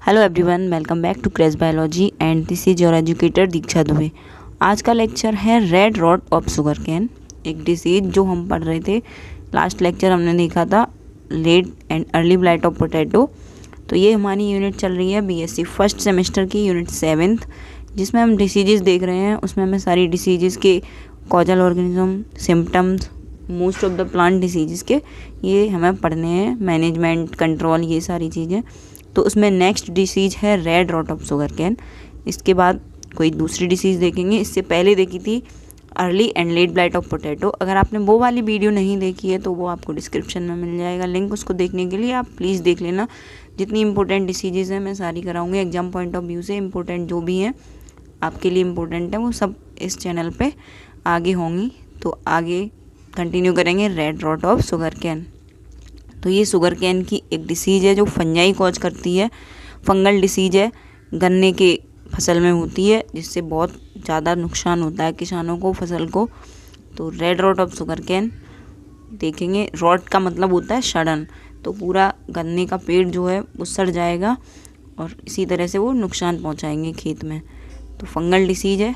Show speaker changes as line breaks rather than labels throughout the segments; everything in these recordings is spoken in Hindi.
Hello everyone, welcome back to crash biology and this is your educator Diksha Dubey. आज का लेक्चर है red rot of sugarcane, एक डिसीज जो हम पढ़ रहे थे। लास्ट लेक्चर हमने देखा था late and early blight of potato. तो ये हमारी यूनिट चल रही है बीएससी फर्स्ट सेमेस्टर की यूनिट 7th, जिसमें हम डिसीजेस देख रहे हैं। उसमें हमें सारी डिसीजेस के causal organism, symptoms, most of the plant diseases के ये हमें पढ़ने हैं, मैनेजमेंट, कंट्रोल, ये सारी चीज़ें। तो उसमें नेक्स्ट डिसीज़ है red rot of sugarcane. इसके बाद कोई दूसरी डिसीज़ देखेंगे। इससे पहले देखी थी early and let blight of potato. अगर आपने वो वाली वीडियो नहीं देखी है तो वो आपको डिस्क्रिप्शन में मिल जाएगा लिंक, उसको देखने के लिए आप प्लीज़ देख लेना। जितनी इंपॉर्टेंट डिसीजेज़ हैं मैं सारी कराऊंगी एग्जाम पॉइंट ऑफ व्यू से। इंपॉर्टेंट जो भी हैं आपके लिए इम्पोर्टेंट है वो सब इस चैनल पे आगे होंगी। तो आगे कंटिन्यू करेंगे red rot of sugarcane. तो ये शुगर कैन की एक डिसीज़ है जो फंजाई कॉज करती है, फंगल डिसीज़ है, गन्ने के फसल में होती है, जिससे बहुत ज़्यादा नुकसान होता है किसानों को, फसल को। तो red rot of sugarcane देखेंगे। रॉट का मतलब होता है सड़न, तो पूरा गन्ने का पेड़ जो है वो सड़ जाएगा और इसी तरह से वो नुकसान पहुंचाएंगे खेत में। तो फंगल डिसीज़ है,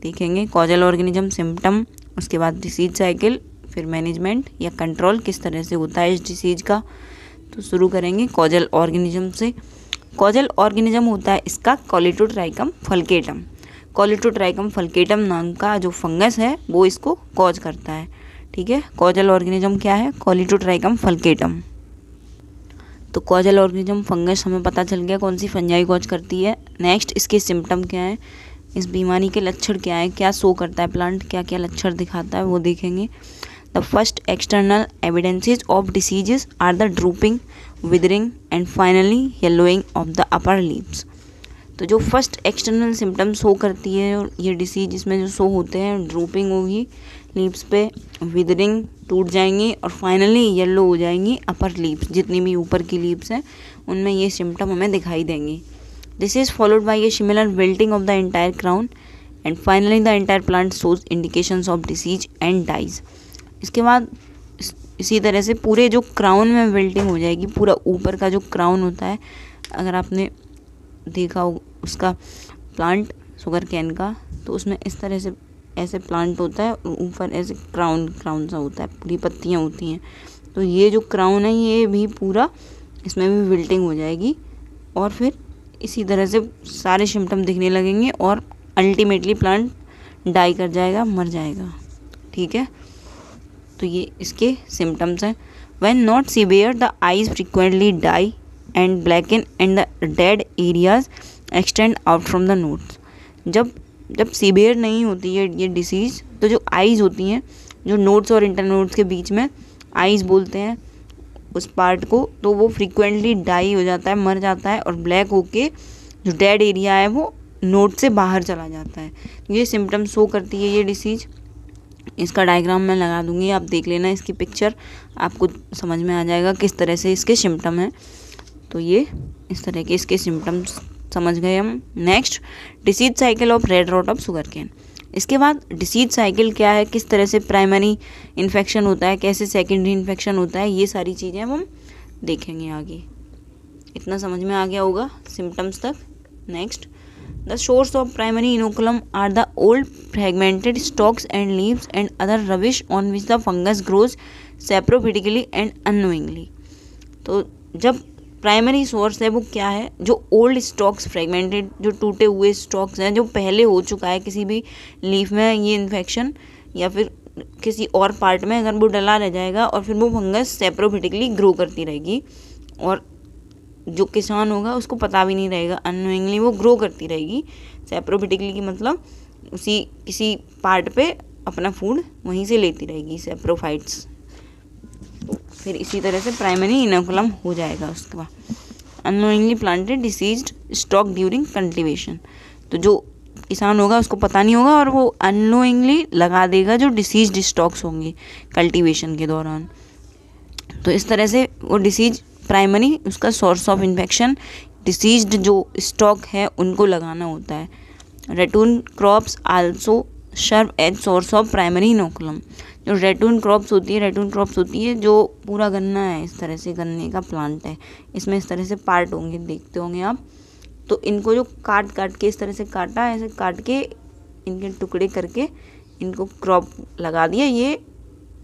देखेंगे कॉजल ऑर्गेनिज्म, सिम्टम, उसके बाद डिसीज साइकिल, फिर मैनेजमेंट या कंट्रोल किस तरह से होता है इस डिसीज़ का। तो शुरू करेंगे कॉजल ऑर्गेनिज्म से। कॉजल ऑर्गेनिज्म होता है इसका कॉलिटोट्राइकम फल्केटम। कॉलिटोट्राइकम फल्केटम नाम का जो फंगस है वो इसको कॉज करता है। ठीक है, कॉजल ऑर्गेनिज्म क्या है? कॉलिटोट्राइकम फल्केटम। तो कॉजल ऑर्गेनिज्म फंगस हमें पता चल गया कौन सी फंजाई कॉज करती है। नेक्स्ट इसके सिम्टम क्या है, इस बीमारी के लक्षण क्या है, क्या शो करता है प्लांट, क्या क्या लक्षण दिखाता है वो देखेंगे। The first external evidences of diseases are the drooping, withering and finally yellowing of the upper leaves. तो जो फर्स्ट एक्सटर्नल सिम्टम्स शो करती है ये डिसीज, इसमें जो शो होते हैं, ड्रूपिंग होगी लीव्स पे, विदरिंग टूट जाएंगी और फाइनली येलो हो जाएंगी अपर लीव्स। जितनी भी ऊपर की लीव्स हैं उनमें ये सिम्टम हमें दिखाई देंगे। This is followed by a similar wilting of the entire crown and finally the entire plant shows indications of disease and dies. इसके बाद इसी तरह से पूरे जो क्राउन में विल्टिंग हो जाएगी। पूरा ऊपर का जो क्राउन होता है, अगर आपने देखा हो उसका प्लांट शुगर कैन का, तो उसमें इस तरह से ऐसे प्लांट होता है और ऊपर ऐसे क्राउन सा होता है, पूरी पत्तियाँ होती हैं। तो ये जो क्राउन है ये भी पूरा, इसमें भी विल्टिंग हो जाएगी और फिर इसी तरह से सारे सिम्टम दिखने लगेंगे और अल्टीमेटली प्लांट डाई कर जाएगा, मर जाएगा। ठीक है, तो ये इसके सिम्टम्स हैं। When not severe the eyes frequently die and blacken and the dead areas extend out from the nodes. जब सीवियर नहीं होती है ये डिसीज़, तो जो आईज होती हैं, जो नोट्स और इंटरनोट्स के बीच में आईज बोलते हैं उस पार्ट को, तो वो फ्रीक्वेंटली डाई हो जाता है, मर जाता है और ब्लैक होके जो डेड एरिया है वो नोट से बाहर चला जाता है। ये सिम्टम शो करती है ये डिसीज़। इसका डायग्राम मैं लगा दूंगी, आप देख लेना इसकी पिक्चर, आपको समझ में आ जाएगा किस तरह से इसके सिम्टम हैं। तो ये इस तरह के इसके सिम्टम्स समझ गए हम। Next disease cycle of red rot of sugarcane. इसके बाद डिसीज साइकिल क्या है, किस तरह से प्राइमरी इन्फेक्शन होता है, कैसे सेकेंडरी इन्फेक्शन होता है, ये सारी चीज़ें हम देखेंगे आगे। इतना समझ में आ गया होगा सिम्टम्स तक। Next the source of primary inoculum are the old fragmented stalks and leaves and other rubbish on which the fungus grows saprophytically and unknowingly. तो जब प्राइमरी सोर्स है वो क्या है, जो ओल्ड स्टॉक्स, फ्रेगमेंटेड, जो टूटे हुए स्टॉक्स हैं, जो पहले हो चुका है किसी भी लीफ में ये इन्फेक्शन या फिर किसी और पार्ट में, अगर वो डला रह जाएगा और फिर वो फंगस सेप्रोफिटिकली ग्रो करती रहेगी और जो किसान होगा उसको पता भी नहीं रहेगा, अननोइंगली वो ग्रो करती रहेगी। सेप्रोफिटिकली की मतलब उसी किसी पार्ट पे अपना फूड वहीं से लेती रहेगी, सेप्रोफाइट्स। फिर इसी तरह से प्राइमरी इनोकुलम हो जाएगा। उसके बाद unknowingly planted deceased stock during cultivation. तो जो किसान होगा उसको पता नहीं होगा और वो अननोइंगली लगा देगा जो डिसीज्ड स्टॉक्स होंगे कल्टीवेशन के दौरान। तो इस तरह से वो डिसीज प्राइमरी, उसका सोर्स ऑफ इन्फेक्शन डिसीज्ड जो स्टॉक है उनको लगाना होता है। Ratoon crops also serve as source of primary inoculum. जो रेटून क्रॉप्स होती है जो पूरा गन्ना है, इस तरह से गन्ने का प्लांट है, इसमें इस तरह से पार्ट होंगे, देखते होंगे आप। तो इनको जो काट के इस तरह से काटा, ऐसे काट के इनके टुकड़े करके इनको क्रॉप लगा दिया, ये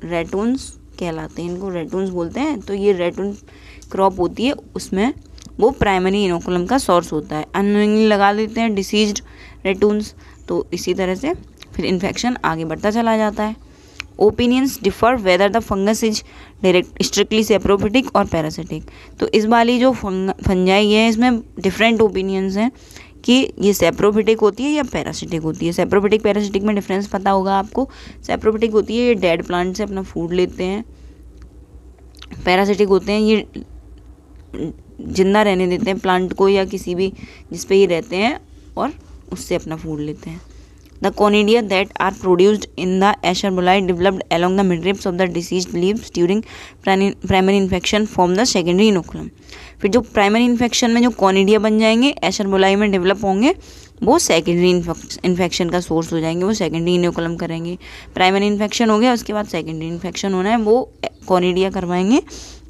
रेटून्स कहलाते हैं, इनको रेटून्स बोलते हैं। तो ये रेटून क्रॉप होती है, उसमें वो प्राइमरी इनोकुलम का सोर्स होता है। अननोइंगली लगा देते हैं डिसीज्ड रेटून्स, तो इसी तरह से फिर इन्फेक्शन आगे बढ़ता चला जाता है। Opinions differ whether the fungus is direct strictly saprophytic और पैरासिटिक। तो इस वाली जो फंजाई है इसमें डिफरेंट ओपिनियंस हैं कि ये सेप्रोफिटिक होती है या पैरासिटिक होती है। सेप्रोफिटिक पैरासिटिक में डिफरेंस पता होगा आपको। सेप्रोफिटिक होती है ये डेड प्लांट से अपना फूड लेते हैं, पैरासिटिक होते हैं ये जिंदा रहने देते हैं प्लांट को या किसी भी जिस पे ये रहते हैं और उससे अपना फूड लेते हैं। The conidia that are produced in the Asher bullae developed along the midribs of the deceased leaves during primary infection form the secondary inoculum। फिर जो प्राइमरी इन्फेक्शन में जो कॉनिडिया बन जाएंगे एशर बुलाई में डेवलप होंगे, वो सेकेंडरी इन्फेक्शन का सोर्स हो जाएंगे, वो सेकेंडरी इनोकुलम करेंगे। प्राइमरी इन्फेक्शन हो गया, उसके बाद सेकेंडरी इन्फेक्शन होना है, वो कॉनिडिया करवाएंगे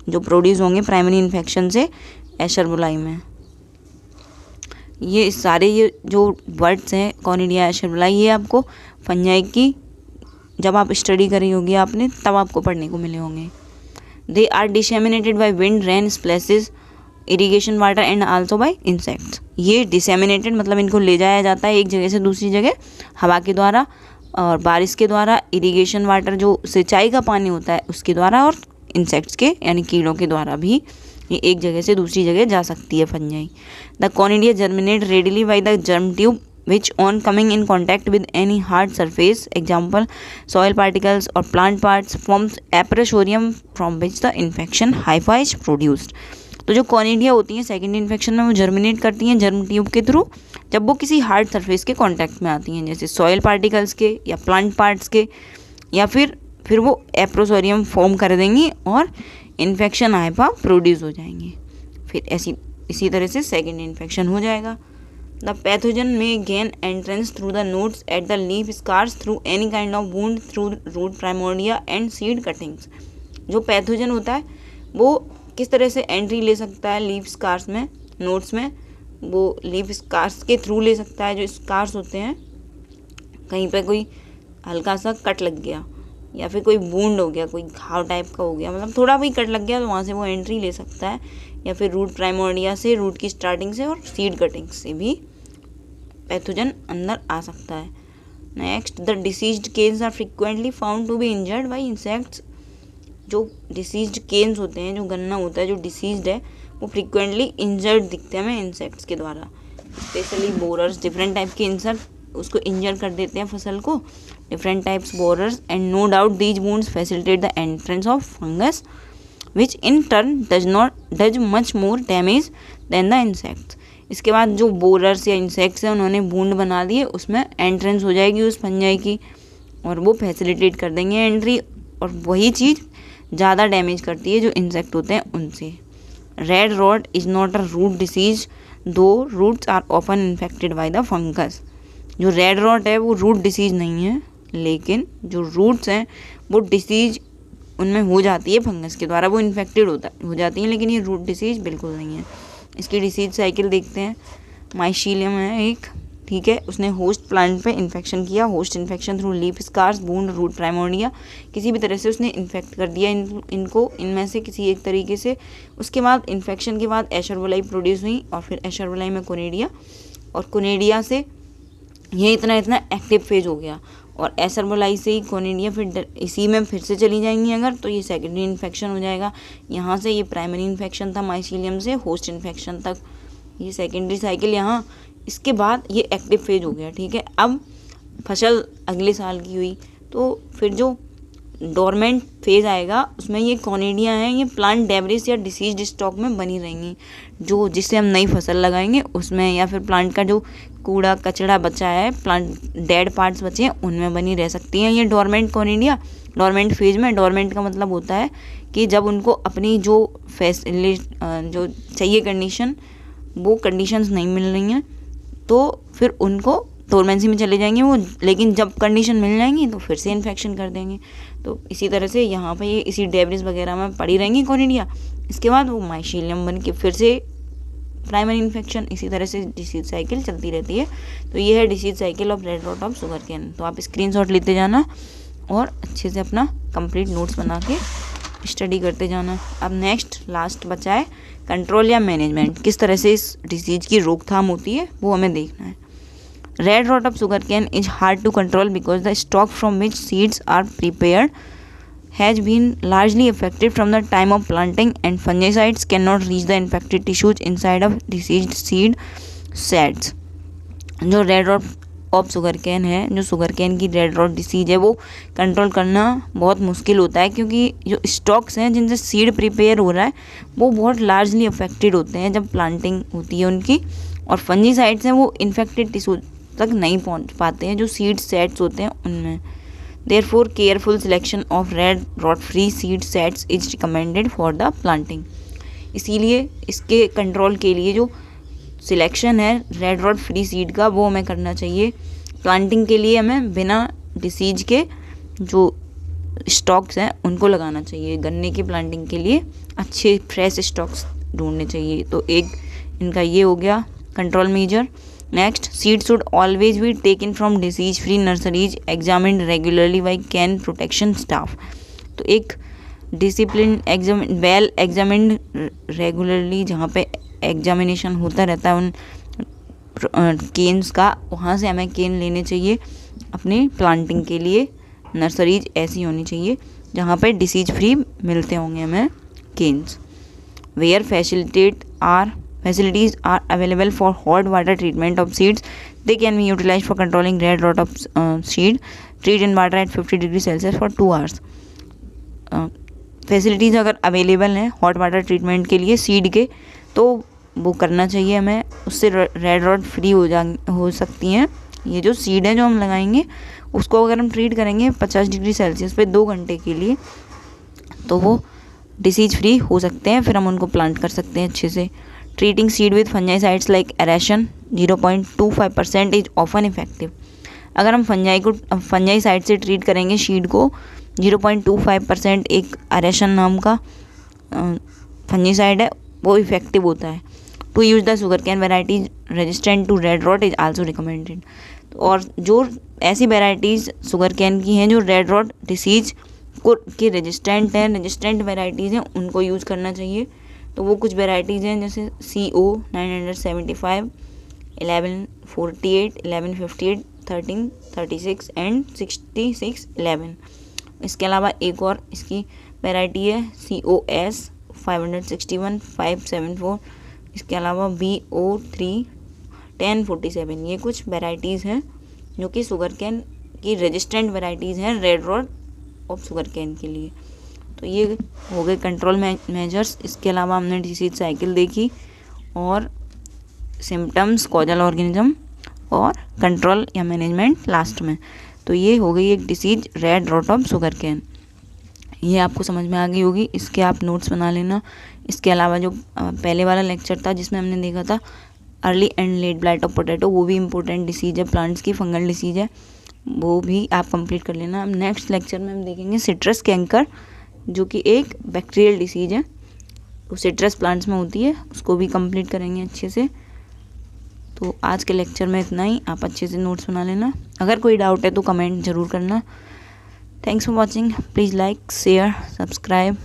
जो प्रोड्यूस होंगे प्राइमरी इन्फेक्शन से एशर बुलाई में। ये सारे ये जो वर्ड्स हैं कॉनिडिया, एशर बुलाई, ये आपको फंजाई की जब आप स्टडी करी होगी आपने तब आपको पढ़ने को मिले होंगे। They are disseminated by wind, rain, splashes, irrigation water and also by insects. ये डिसेमिनेटेड मतलब इनको ले जाया जाता है एक जगह से दूसरी जगह हवा के द्वारा और बारिश के द्वारा, इरिगेशन वाटर जो सिंचाई का पानी होता है उसके द्वारा, और इंसेक्ट्स के यानी कीड़ों के द्वारा भी ये एक जगह से दूसरी जगह जा सकती है fungi. The conidia germinate readily by the germ tube which on coming in contact with any hard surface, example soil particles or plant parts, forms approsorium from which the infection hypha is produced। तो जो कॉनिडिया होती हैं सेकेंडरी इन्फेक्शन में वो जर्मिनेट करती हैं जर्म ट्यूब के थ्रू जब वो किसी हार्ड सरफेस के कांटेक्ट में आती हैं, जैसे सॉइल पार्टिकल्स के या प्लांट पार्ट्स के, या फिर वो एप्रोसोरियम फॉर्म कर देंगी और इन्फेक्शन हाइपा प्रोड्यूस हो जाएंगे। फिर इसी तरह से सेकेंडरी इन्फेक्शन हो जाएगा। The pathogen may gain entrance through the nodes at the leaf scars through any kind of wound through root primordia and seed cuttings। जो पैथोजन होता है वो किस तरह से एंट्री ले सकता है लीफ स्कार्स में, नोड्स में, वो लीफ स्कार्स के थ्रू ले सकता है। जो स्कार्स होते हैं कहीं पे कोई हल्का सा कट लग गया या फिर कोई वूंड हो गया, कोई घाव टाइप का हो गया, मतलब थोड़ा भी कट लग गया तो वहाँ से वो एंट्री ले सकता है, या फिर रूट प्राइमोर्डिया से, रूट की स्टार्टिंग से और सीड कटिंग से भी पैथोजन अंदर आ सकता है। Next, the diseased canes are frequently found to be injured by insects. जो डिसीज्ड केन्स होते हैं, जो गन्ना होता है जो डिसीज्ड है, वो फ्रिक्वेंटली इंजर्ड दिखते हैं हमें इंसेक्ट्स के द्वारा, स्पेशली बोरर्स, डिफरेंट टाइप के इंसेक्ट उसको इंजर कर देते हैं फसल को, different types borers, and no doubt these wounds facilitate the entrance of fungus which in turn does much more damage than the insects. इसके बाद जो बोरर्स या इंसेक्ट्स हैं उन्होंने वुंड बना दिए, उसमें एंट्रेंस हो जाएगी उस फंजाई की और वो फैसिलिटेट कर देंगे एंट्री, और वही चीज़ ज़्यादा डैमेज करती है जो इंसेक्ट होते हैं उनसे। Red rot is not a root disease though roots are often infected by the fungus. जो रेड रॉट है वो रूट डिसीज नहीं है, लेकिन जो रूट्स हैं वो डिसीज उनमें हो जाती है फंगस के द्वारा, वो इन्फेक्टेड हो जाती हैं, लेकिन ये रूट डिसीज बिल्कुल नहीं है। इसकी डिसीज साइकिल देखते हैं। माइशीलियम है एक, ठीक है, उसने होस्ट प्लांट पे इन्फेक्शन किया, host infection through leaf scars, wound, root primordia, किसी भी तरह से उसने इन्फेक्ट कर दिया इनको इनमें से किसी एक तरीके से। उसके बाद इन्फेक्शन के बाद एशर बुलाई प्रोड्यूस हुई और फिर एशर बुलाई में कोनिडिया, और कोनिडिया से ये इतना एक्टिव फेज हो गया और एशर बुलाई से ही कोनिडिया फिर इसी में फिर से चली जाएंगी अगर, तो ये सेकेंडरी इन्फेक्शन हो जाएगा। यहाँ से ये प्राइमरी इन्फेक्शन था माइसीलियम से होस्ट इन्फेक्शन तक, ये सेकेंडरी साइकिल यहाँ, इसके बाद ये एक्टिव फेज हो गया, ठीक है। अब फसल अगले साल की हुई तो फिर जो डोरमेंट फेज आएगा उसमें ये कोनिडिया हैं, ये प्लांट डेब्रिस या डिसीज्ड स्टॉक में बनी रहेंगी, जो जिससे हम नई फसल लगाएंगे उसमें, या फिर प्लांट का जो कूड़ा कचड़ा बचा है, प्लांट डेड पार्ट्स बचे हैं उनमें बनी रह सकती हैं ये डोरमेंट कोनिडिया। डोरमेंट फेज में, डोरमेंट का मतलब होता है कि जब उनको अपनी जो चाहिए कंडीशन, वो कंडीशंस नहीं मिल रही हैं तो फिर उनको डोरमेंसी में चले जाएंगे वो, लेकिन जब कंडीशन मिल जाएंगी तो फिर से इन्फेक्शन कर देंगे। तो इसी तरह से यहाँ पे ये इसी डेब्रिस वगैरह में पड़ी रहेंगी कोनिडिया, इसके बाद वो माइसीलियम बन के फिर से प्राइमरी इन्फेक्शन, इसी तरह से डिसीज साइकिल चलती रहती है। तो ये है disease cycle of red rot of sugarcane. तो आप स्क्रीनशॉट लेते जाना और अच्छे से अपना कंप्लीट नोट्स बना के स्टडी करते जाना। अब नेक्स्ट लास्ट बचा है कंट्रोल या मैनेजमेंट, किस तरह से इस डिसीज की रोकथाम होती है वो हमें देखना है। Red rot of sugarcane is hard to control because the stock from which seeds are prepared has been largely affected from the time of planting and fungicides cannot reach the infected tissues inside of diseased seed sets। जो red rot of sugarcane है, जो शुगर केन की रेड रॉट डिसीज है, वो कंट्रोल करना बहुत मुश्किल होता है क्योंकि जो स्टॉक्स हैं जिनसे सीड प्रिपेयर हो रहा है वो बहुत लार्जली अफेक्टेड होते हैं जब प्लांटिंग होती है उनकी, और फंजीसाइड्स हैं वो इन्फेक्टेड टिश्यू तक नहीं पहुंच पाते हैं जो सीड सेट्स होते हैं उनमें। Therefore, careful selection of red rot free seed sets is recommended for the planting। इसीलिए इसके कंट्रोल के लिए जो सिलेक्शन है रेड रॉट फ्री सीड का वो हमें करना चाहिए। प्लांटिंग के लिए हमें बिना डिसीज के जो स्टॉक्स हैं उनको लगाना चाहिए। गन्ने की प्लांटिंग के लिए अच्छे फ्रेश स्टॉक्स ढूंढने चाहिए। तो एक इनका ये हो गया control measure. Next, seed should always be taken from disease free nurseries examined regularly by can protection staff. तो एक डिसिप्लिन वेल एग्जामिन्ड रेगुलरली, जहाँ पे एग्जामिनेशन होता रहता है उन केन्स का, वहाँ से हमें केन लेने चाहिए अपनी प्लांटिंग के लिए। नर्सरीज ऐसी होनी चाहिए जहाँ पे डिसीज फ्री मिलते होंगे हमें canes. Where facilities are available for hot water treatment of seeds, they can be utilized for controlling red rot of seed। treat in water at 50 degree Celsius for 2 hours। Facilities अगर अवेलेबल हैं हॉट वाटर ट्रीटमेंट के लिए सीड के, तो वो करना चाहिए हमें, उससे रेड रॉट फ्री हो सकती हैं। ये जो सीड है जो हम लगाएंगे उसको अगर हम ट्रीट करेंगे 50 डिग्री सेल्सियस पे 2 घंटे के लिए, तो वो डिसीज फ्री हो सकते हैं, फिर हम उनको प्लांट कर सकते हैं अच्छे से। Treating seed with fungicides like Aretan 0.25% is often effective. अगर हम फंजाइसाइड से ट्रीट करेंगे सीड को, 0.25% एक एरेशन नाम का फंजाइसाइड है, वो इफेक्टिव होता है। To use the sugarcane varieties resistant to red rot is also recommended. और जो ऐसी वेराइटीज़ शुगर कैन की हैं जो रेड रॉट डिसीज को के रेजिस्टेंट वेराइटीज़ हैं, उनको यूज़ करना चाहिए। तो वो कुछ वेराइटीज़ हैं जैसे CO 975, 1148, 1158, 1336 एंड 6611। इसके अलावा एक और इसकी वैरायटी है COS 561, 574। इसके अलावा BO3 1047। ये कुछ वेराइटीज़ हैं जो कि शुगर कैन की रेजिस्टेंट वेराइटीज़ हैं red rot of sugarcane के लिए। तो ये हो गए कंट्रोल मेजर्स। इसके अलावा हमने डिसीज साइकिल देखी और सिम्टम्स, कॉजल ऑर्गेनिज्म और कंट्रोल या मैनेजमेंट लास्ट में। तो ये हो गई एक disease red rot of sugarcane. ये आपको समझ में आ गई होगी, इसके आप नोट्स बना लेना। इसके अलावा जो पहले वाला लेक्चर था जिसमें हमने देखा था early and let blight of potato, वो भी इम्पोर्टेंट डिसीज है, प्लांट्स की फंगल डिसीज है, वो भी आप कंप्लीट कर लेना। अब नेक्स्ट लेक्चर में हम देखेंगे सिट्रस कैंकर, जो कि एक बैक्टीरियल डिसीज है, वो सिट्रस प्लांट्स में होती है, उसको भी कंप्लीट करेंगे अच्छे से। तो आज के लेक्चर में इतना ही, आप अच्छे से नोट्स बना लेना। अगर कोई डाउट है तो कमेंट ज़रूर करना। Thanks for watching. Please like, share, subscribe.